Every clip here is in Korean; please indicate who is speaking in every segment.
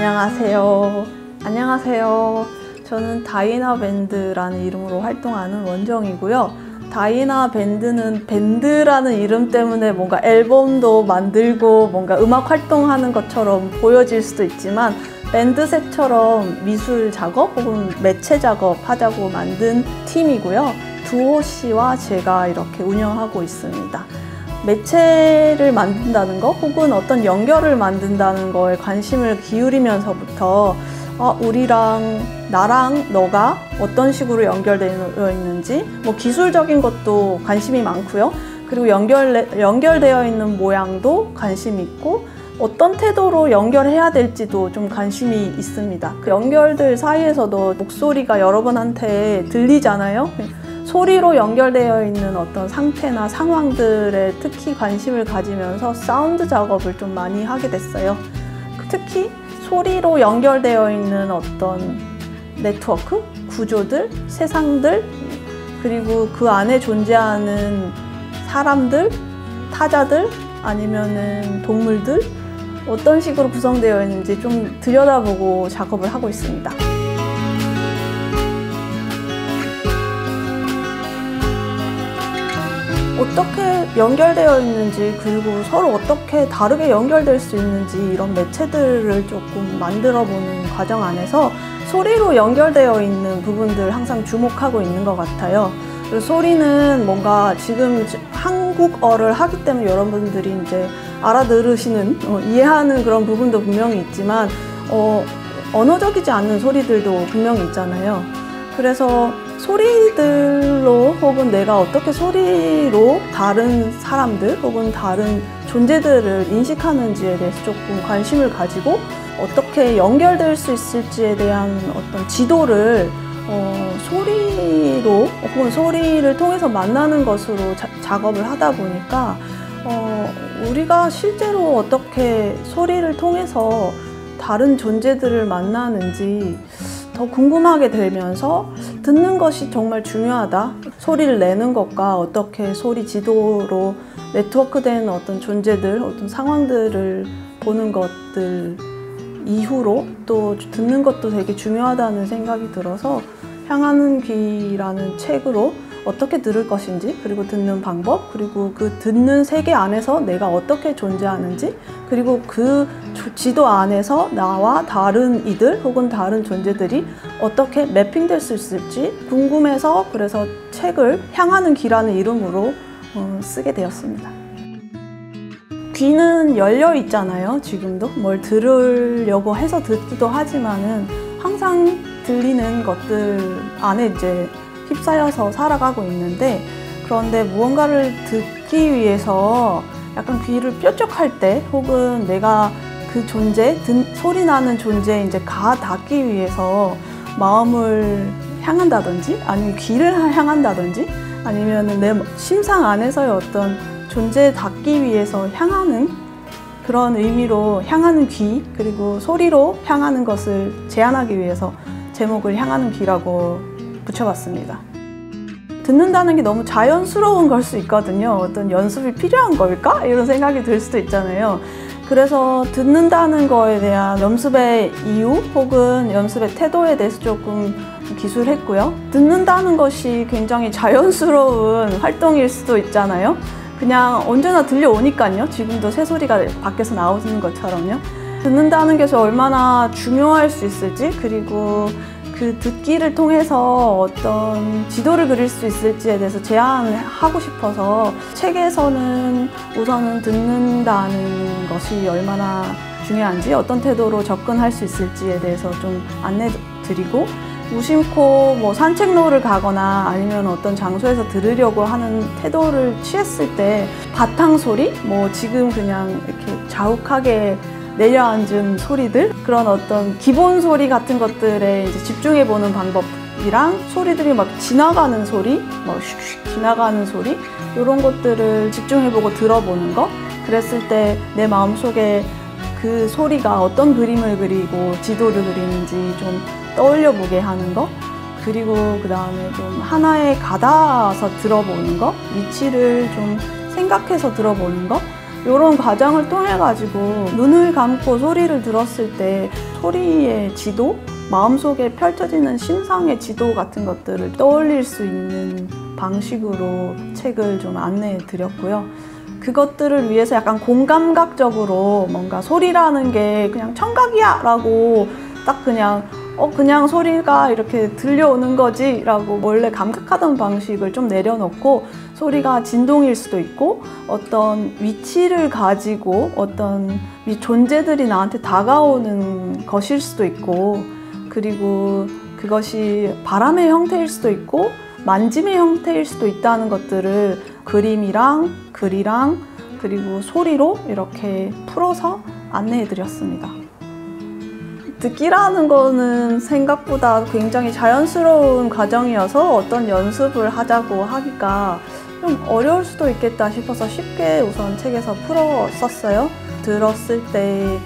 Speaker 1: 안녕하세요. 안녕하세요. 저는 다이나 밴드라는 이름으로 활동하는 원정이고요. 다이나 밴드는 밴드라는 이름 때문에 뭔가 앨범도 만들고 뭔가 음악 활동하는 것처럼 보여질 수도 있지만 밴드색처럼 미술 작업 혹은 매체 작업 하자고 만든 팀이고요. 두호 씨와 제가 이렇게 운영하고 있습니다. 매체를 만든다는 거 혹은 어떤 연결을 만든다는 거에 관심을 기울이면서부터 우리랑 나랑 너가 어떤 식으로 연결되어 있는지 뭐 기술적인 것도 관심이 많고요. 그리고 연결되어 있는 모양도 관심이 있고 어떤 태도로 연결해야 될지도 좀 관심이 있습니다. 그 연결들 사이에서도 목소리가 여러분한테 들리잖아요. 소리로 연결되어 있는 어떤 상태나 상황들에 특히 관심을 가지면서 사운드 작업을 좀 많이 하게 됐어요. 특히 소리로 연결되어 있는 어떤 네트워크, 구조들, 세상들, 그리고 그 안에 존재하는 사람들, 타자들, 아니면은 동물들, 어떤 식으로 구성되어 있는지 좀 들여다보고 작업을 하고 있습니다. 어떻게 연결되어 있는지 그리고 서로 어떻게 다르게 연결될 수 있는지 이런 매체들을 조금 만들어보는 과정 안에서 소리로 연결되어 있는 부분들 항상 주목하고 있는 것 같아요. 그리고 소리는 뭔가 지금 한국어를 하기 때문에 여러분들이 이제 알아들으시는, 이해하는 그런 부분도 분명히 있지만 언어적이지 않는 소리들도 분명히 있잖아요. 그래서 소리들로 혹은 내가 어떻게 소리로 다른 사람들 혹은 다른 존재들을 인식하는지에 대해서 조금 관심을 가지고 어떻게 연결될 수 있을지에 대한 어떤 지도를 소리로 혹은 소리를 통해서 만나는 것으로 작업을 하다 보니까 우리가 실제로 어떻게 소리를 통해서 다른 존재들을 만나는지 더 궁금하게 되면서 듣는 것이 정말 중요하다. 소리를 내는 것과 어떻게 소리 지도로 네트워크된 어떤 존재들, 어떤 상황들을 보는 것들 이후로 또 듣는 것도 되게 중요하다는 생각이 들어서 향하는 귀라는 책으로 어떻게 들을 것인지, 그리고 듣는 방법, 그리고 그 듣는 세계 안에서 내가 어떻게 존재하는지, 그리고 그 지도 안에서 나와 다른 이들 혹은 다른 존재들이 어떻게 매핑될 수 있을지 궁금해서 그래서 책을 향하는 귀라는 이름으로 쓰게 되었습니다. 귀는 열려 있잖아요. 지금도 뭘 들으려고 해서 듣기도 하지만은 항상 들리는 것들 안에 이제 휩싸여서 살아가고 있는데, 그런데 무언가를 듣기 위해서 약간 귀를 뾰족할 때 혹은 내가 그 존재, 소리 나는 존재에 이제 닿기 위해서 마음을 향한다든지 아니면 귀를 향한다든지 아니면 내 심상 안에서의 어떤 존재에 닿기 위해서 향하는 그런 의미로 향하는 귀, 그리고 소리로 향하는 것을 제안하기 위해서 제목을 향하는 귀라고 붙여봤습니다. 듣는다는 게 너무 자연스러운 걸 수 있거든요. 어떤 연습이 필요한 걸까? 이런 생각이 들 수도 있잖아요. 그래서 듣는다는 거에 대한 연습의 이유 혹은 연습의 태도에 대해서 조금 기술했고요. 듣는다는 것이 굉장히 자연스러운 활동일 수도 있잖아요. 그냥 언제나 들려오니까요. 지금도 새소리가 밖에서 나오는 것처럼요. 듣는다는 게 얼마나 중요할 수 있을지, 그리고 그 듣기를 통해서 어떤 지도를 그릴 수 있을지에 대해서 제안을 하고 싶어서 책에서는 우선은 듣는다는 것이 얼마나 중요한지, 어떤 태도로 접근할 수 있을지에 대해서 좀 안내드리고, 무심코 뭐 산책로를 가거나 아니면 어떤 장소에서 들으려고 하는 태도를 취했을 때 바탕 소리, 뭐 지금 그냥 이렇게 자욱하게 내려앉은 소리들, 그런 어떤 기본 소리 같은 것들에 이제 집중해보는 방법이랑 소리들이 막 지나가는 소리, 뭐 슉슉 지나가는 소리, 이런 것들을 집중해보고 들어보는 거, 그랬을 때 내 마음속에 그 소리가 어떤 그림을 그리고 지도를 그리는지 좀 떠올려보게 하는 거, 그리고 그 다음에 좀 하나에 가닿아서 들어보는 거, 위치를 좀 생각해서 들어보는 거, 이런 과정을 통해 가지고 눈을 감고 소리를 들었을 때 소리의 지도, 마음속에 펼쳐지는 심상의 지도 같은 것들을 떠올릴 수 있는 방식으로 책을 좀 안내해 드렸고요. 그것들을 위해서 약간 공감각적으로 뭔가 소리라는 게 그냥 청각이야 라고 딱 그냥 소리가 이렇게 들려오는 거지 라고 원래 감각하던 방식을 좀 내려놓고 소리가 진동일 수도 있고 어떤 위치를 가지고 어떤 존재들이 나한테 다가오는 것일 수도 있고 그리고 그것이 바람의 형태일 수도 있고 만짐의 형태일 수도 있다는 것들을 그림이랑 글이랑 그리고 소리로 이렇게 풀어서 안내해 드렸습니다. 듣기라는 거는 생각보다 굉장히 자연스러운 과정이어서 어떤 연습을 하자고 하기가 좀 어려울 수도 있겠다 싶어서 쉽게 우선 책에서 풀었었어요. 들었을 때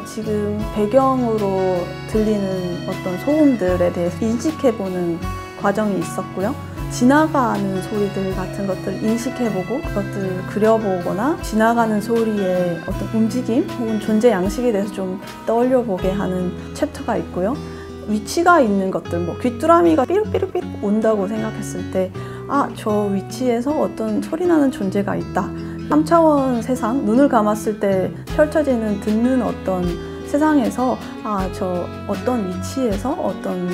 Speaker 1: 지금 배경으로 들리는 어떤 소음들에 대해서 인식해보는 과정이 있었고요. 지나가는 소리들 같은 것들을 인식해보고 그것들을 그려보거나 지나가는 소리의 어떤 움직임 혹은 존재 양식에 대해서 좀 떠올려보게 하는 챕터가 있고요. 위치가 있는 것들, 뭐 귀뚜라미가 삐룩삐룩삐룩 온다고 생각했을 때 저 위치에서 어떤 소리나는 존재가 있다. 3차원 세상, 눈을 감았을 때 펼쳐지는 듣는 어떤 세상에서 저 어떤 위치에서 어떤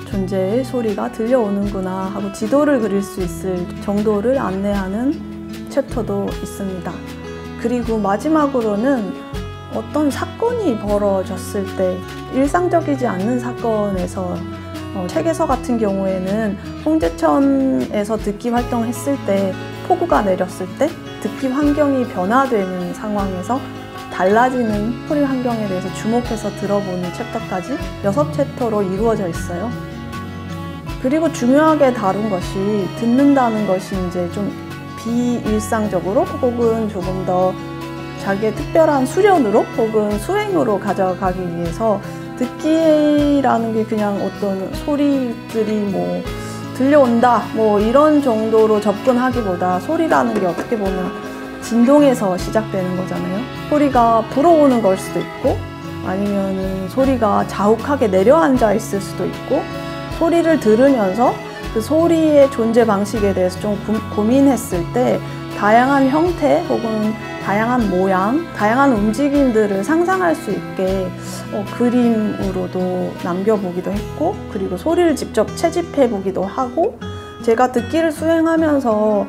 Speaker 1: 존재의 소리가 들려오는구나 하고 지도를 그릴 수 있을 정도를 안내하는 챕터도 있습니다. 그리고 마지막으로는 어떤 사건이 벌어졌을 때 일상적이지 않는 사건에서 책에서 같은 경우에는 홍제천에서 듣기 활동을 했을 때 폭우가 내렸을 때 듣기 환경이 변화되는 상황에서 달라지는 소리 환경에 대해서 주목해서 들어보는 챕터까지 6챕터로 이루어져 있어요. 그리고 중요하게 다룬 것이 듣는다는 것이 이제 좀 비일상적으로 혹은 조금 더 자기의 특별한 수련으로 혹은 수행으로 가져가기 위해서 듣기라는 게 그냥 어떤 소리들이 뭐 들려온다 뭐 이런 정도로 접근하기보다 소리라는 게 어떻게 보면 진동에서 시작되는 거잖아요. 소리가 불어오는 걸 수도 있고 아니면은 소리가 자욱하게 내려앉아 있을 수도 있고 소리를 들으면서 그 소리의 존재 방식에 대해서 좀 고민했을 때 다양한 형태 혹은 다양한 모양, 다양한 움직임들을 상상할 수 있게 그림으로도 남겨보기도 했고 그리고 소리를 직접 채집해보기도 하고 제가 듣기를 수행하면서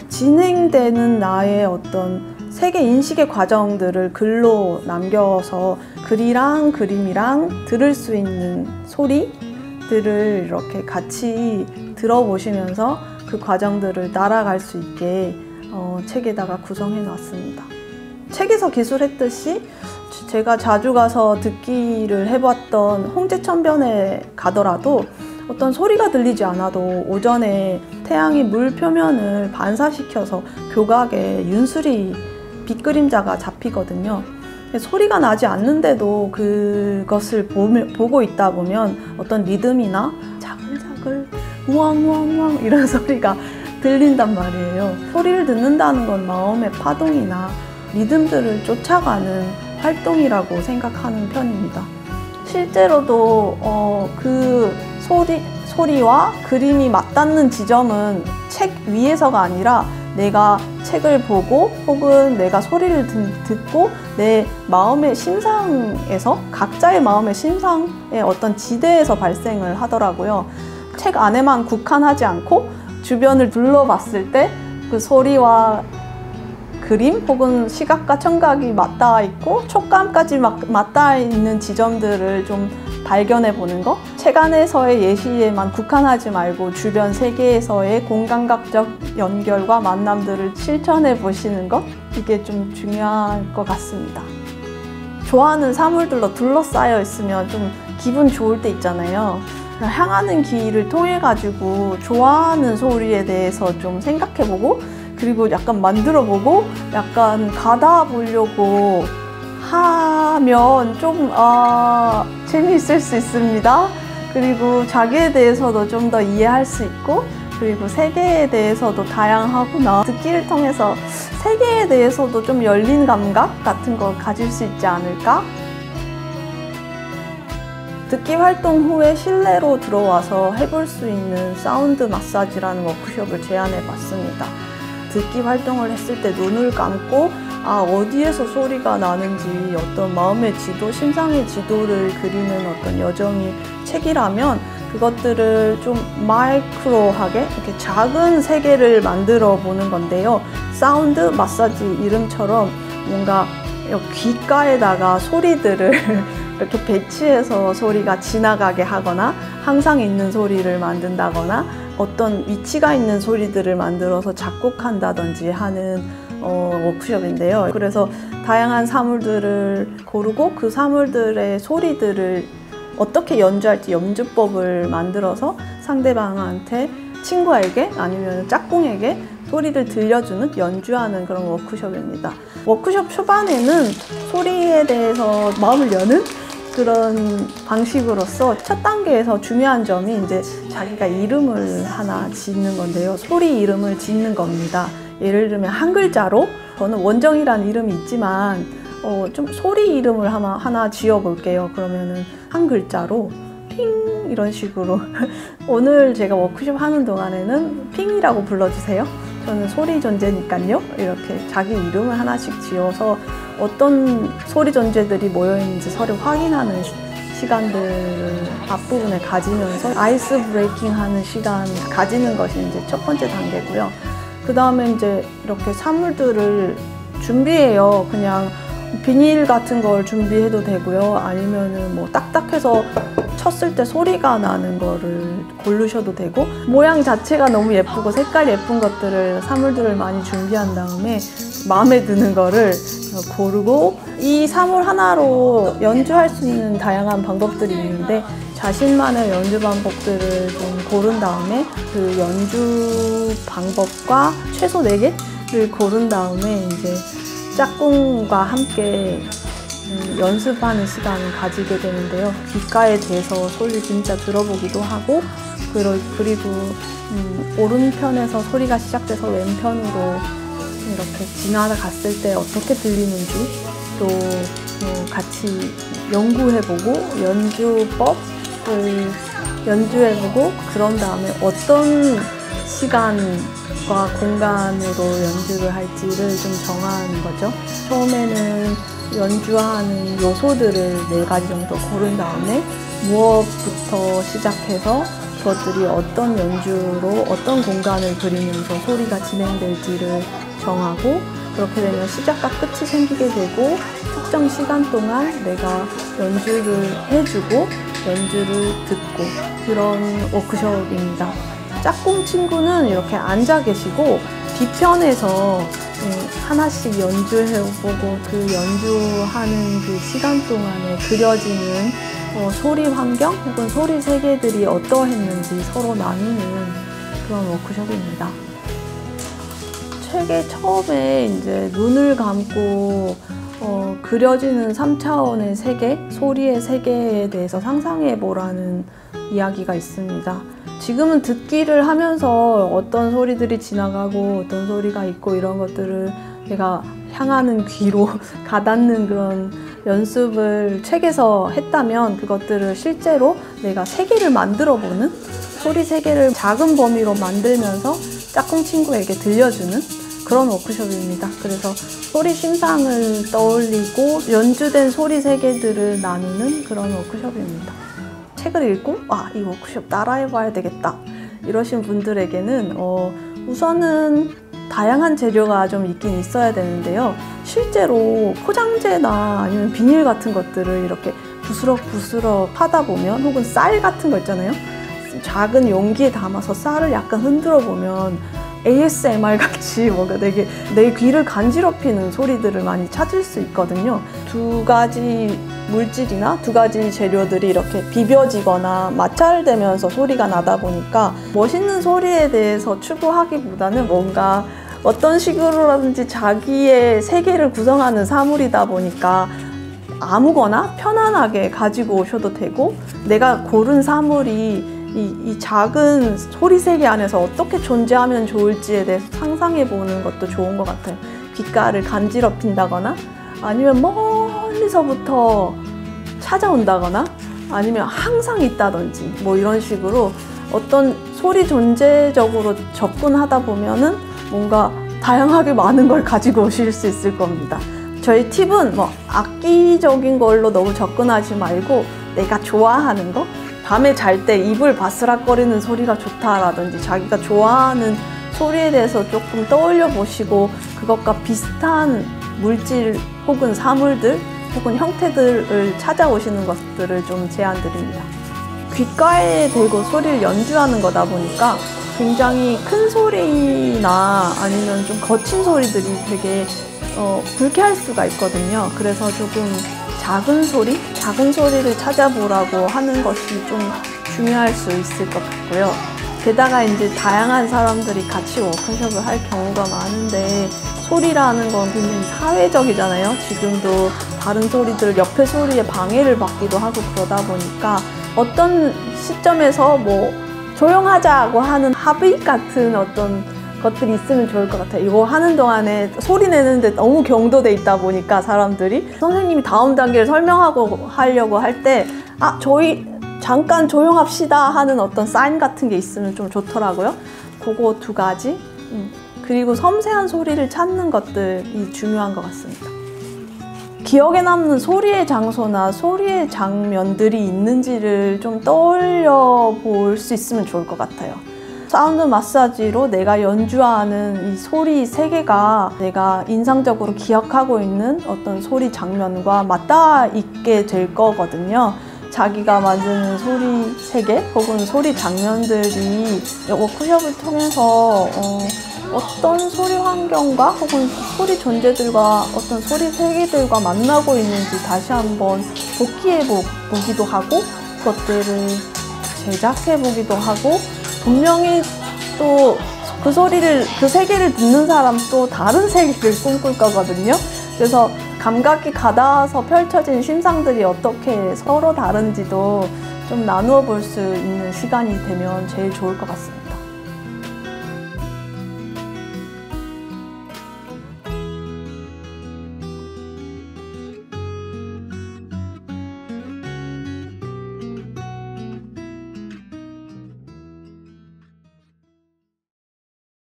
Speaker 1: 진행되는 나의 어떤 세계 인식의 과정들을 글로 남겨서 글이랑 그림이랑 들을 수 있는 소리들을 이렇게 같이 들어보시면서 그 과정들을 따라갈 수 있게 책에다가 구성해 놨습니다. 책에서 기술했듯이 제가 자주 가서 듣기를 해봤던 홍제천변에 가더라도 어떤 소리가 들리지 않아도 오전에 태양이 물 표면을 반사시켜서 교각에 윤수리 빛그림자가 잡히거든요. 소리가 나지 않는데도 그것을 보고 있다 보면 어떤 리듬이나 자글자글 우왕우왕우왕 이런 소리가 들린단 말이에요. 소리를 듣는다는 건 마음의 파동이나 리듬들을 쫓아가는 활동이라고 생각하는 편입니다. 실제로도 그 소리와 그림이 맞닿는 지점은 책 위에서가 아니라 내가 책을 보고 혹은 내가 소리를 듣고 내 마음의 심상에서 각자의 마음의 심상의 어떤 지대에서 발생을 하더라고요. 책 안에만 국한하지 않고 주변을 둘러봤을 때 그 소리와 그림 혹은 시각과 청각이 맞닿아 있고 촉감까지 맞닿아 있는 지점들을 좀 발견해 보는 것, 책 안에서의 예시에만 국한하지 말고 주변 세계에서의 공감각적 연결과 만남들을 실천해 보시는 것, 이게 좀 중요할 것 같습니다. 좋아하는 사물들로 둘러싸여 있으면 좀 기분 좋을 때 있잖아요. 향하는 길을 통해 가지고 좋아하는 소리에 대해서 좀 생각해 보고 그리고 약간 만들어 보고 약간 가다 보려고 하면 좀 재미있을 수 있습니다. 그리고 자기에 대해서도 좀 더 이해할 수 있고 그리고 세계에 대해서도 다양하구나. 듣기를 통해서 세계에 대해서도 좀 열린 감각 같은 걸 가질 수 있지 않을까? 듣기 활동 후에 실내로 들어와서 해볼 수 있는 사운드 마사지라는 워크숍을 제안해 봤습니다. 듣기 활동을 했을 때 눈을 감고 어디에서 소리가 나는지 어떤 마음의 지도, 심상의 지도를 그리는 어떤 여정이 책이라면 그것들을 좀 마이크로하게 이렇게 작은 세계를 만들어 보는 건데요. 사운드 마사지 이름처럼 뭔가 귓가에다가 소리들을 이렇게 배치해서 소리가 지나가게 하거나 항상 있는 소리를 만든다거나 어떤 위치가 있는 소리들을 만들어서 작곡한다든지 하는 워크숍인데요. 그래서 다양한 사물들을 고르고 그 사물들의 소리들을 어떻게 연주할지 연주법을 만들어서 상대방한테, 친구에게 아니면 짝꿍에게 소리를 들려주는, 연주하는 그런 워크숍입니다. 워크숍 초반에는 소리에 대해서 마음을 여는 그런 방식으로서 첫 단계에서 중요한 점이 이제 자기가 이름을 하나 짓는 건데요. 소리 이름을 짓는 겁니다. 예를 들면 한 글자로, 저는 원정이라는 이름이 있지만 좀 소리 이름을 하나 지어볼게요. 그러면은 한 글자로 핑 이런 식으로 오늘 제가 워크숍 하는 동안에는 핑이라고 불러주세요. 저는 소리 존재니까요. 이렇게 자기 이름을 하나씩 지어서 어떤 소리 존재들이 모여있는지 서로 확인하는 시간들을 앞부분에 가지면서 아이스 브레이킹 하는 시간 가지는 것이 이제 첫 번째 단계고요. 그 다음에 이제 이렇게 사물들을 준비해요. 그냥 비닐 같은 걸 준비해도 되고요. 아니면은 뭐 딱딱해서 쳤을 때 소리가 나는 거를 고르셔도 되고, 모양 자체가 너무 예쁘고 색깔 예쁜 것들을, 사물들을 많이 준비한 다음에 마음에 드는 거를 고르고, 이 사물 하나로 연주할 수 있는 다양한 방법들이 있는데 자신만의 연주 방법들을 좀 고른 다음에 그 연주 방법과 최소 4개를 고른 다음에 이제 짝꿍과 함께 연습하는 시간을 가지게 되는데요. 귓가에 대해서 소리를 진짜 들어보기도 하고, 그리고 오른편에서 소리가 시작돼서 왼편으로 이렇게 지나갔을 때 어떻게 들리는지 또 같이 연구해보고 연주법을 연주해보고, 그런 다음에 어떤 시간과 공간으로 연주를 할지를 좀 정하는 거죠. 처음에는 연주하는 요소들을 4가지 정도 고른 다음에 무엇부터 시작해서 그것들이 어떤 연주로 어떤 공간을 그리면서 소리가 진행될지를 정하고, 그렇게 되면 시작과 끝이 생기게 되고 특정 시간 동안 내가 연주를 해주고 연주를 듣고, 그런 워크숍입니다. 짝꿍 친구는 이렇게 앉아 계시고 뒤편에서 하나씩 연주해보고 그 연주하는 그 시간 동안에 그려지는 소리 환경 혹은 소리 세계들이 어떠했는지 서로 나누는 그런 워크숍입니다. 책의 처음에 이제 눈을 감고 그려지는 3차원의 세계, 소리의 세계에 대해서 상상해보라는 이야기가 있습니다. 지금은 듣기를 하면서 어떤 소리들이 지나가고 어떤 소리가 있고 이런 것들을 내가 향하는 귀로 가닿는 그런 연습을 책에서 했다면, 그것들을 실제로 내가 세계를 만들어보는, 소리 세계를 작은 범위로 만들면서 짝꿍 친구에게 들려주는 그런 워크숍입니다. 그래서 소리 심상을 떠올리고 연주된 소리 세계들을 나누는 그런 워크숍입니다. 책을 읽고 이 워크숍 따라해봐야 되겠다 이러신 분들에게는 우선은 다양한 재료가 좀 있긴 있어야 되는데요. 실제로 포장재나 아니면 비닐 같은 것들을 이렇게 부스럭부스럭 하다 보면, 혹은 쌀 같은 거 있잖아요. 작은 용기에 담아서 쌀을 약간 흔들어 보면 ASMR 같이 뭔가 되게 내 귀를 간지럽히는 소리들을 많이 찾을 수 있거든요. 2가지 물질이나 2가지 재료들이 이렇게 비벼지거나 마찰되면서 소리가 나다 보니까 멋있는 소리에 대해서 추구하기보다는 뭔가 어떤 식으로라든지 자기의 세계를 구성하는 사물이다 보니까 아무거나 편안하게 가지고 오셔도 되고, 내가 고른 사물이 이 작은 소리 세계 안에서 어떻게 존재하면 좋을지에 대해서 상상해 보는 것도 좋은 것 같아요. 귓가를 간지럽힌다거나 아니면 멀리서부터 찾아온다거나 아니면 항상 있다든지 뭐 이런 식으로 어떤 소리 존재적으로 접근하다 보면은 뭔가 다양하게 많은 걸 가지고 오실 수 있을 겁니다. 저희 팁은 뭐 악기적인 걸로 너무 접근하지 말고 내가 좋아하는 거, 밤에 잘 때 이불 바스락거리는 소리가 좋다라든지 자기가 좋아하는 소리에 대해서 조금 떠올려 보시고 그것과 비슷한 물질 혹은 사물들 혹은 형태들을 찾아오시는 것들을 좀 제안드립니다. 귓가에 대고 소리를 연주하는 거다 보니까 굉장히 큰 소리나 아니면 좀 거친 소리들이 되게 불쾌할 수가 있거든요. 그래서 조금 작은 소리를 찾아보라고 하는 것이 좀 중요할 수 있을 것 같고요. 게다가 이제 다양한 사람들이 같이 워크숍을 할 경우가 많은데 소리라는 건 굉장히 사회적이잖아요. 지금도 다른 소리들, 옆에 소리에 방해를 받기도 하고 그러다 보니까 어떤 시점에서 뭐 조용하자고 하는 합의 같은 어떤 것들이 있으면 좋을 것 같아요. 이거 하는 동안에 소리 내는데 너무 경도돼 있다 보니까 사람들이 선생님이 다음 단계를 설명하고 하려고 할 때 저희 잠깐 조용합시다 하는 어떤 사인 같은 게 있으면 좀 좋더라고요. 그거 두 가지. 그리고 섬세한 소리를 찾는 것들이 중요한 것 같습니다. 기억에 남는 소리의 장소나 소리의 장면들이 있는지를 좀 떠올려 볼 수 있으면 좋을 것 같아요. 사운드 마사지로 내가 연주하는 이 소리 세계가 내가 인상적으로 기억하고 있는 어떤 소리 장면과 맞닿아 있게 될 거거든요. 자기가 만드는 소리 세계 혹은 소리 장면들이 워크숍을 통해서 어떤 소리 환경과 혹은 소리 존재들과 어떤 소리 세계들과 만나고 있는지 다시 한번 복기해 보기도 하고 그것들을 제작해 보기도 하고 분명히 또 그 소리를, 그 세계를 듣는 사람 또 다른 세계를 꿈꿀 거거든요. 그래서 감각이 가닿아서 펼쳐진 심상들이 어떻게 서로 다른지도 좀 나누어 볼 수 있는 시간이 되면 제일 좋을 것 같습니다.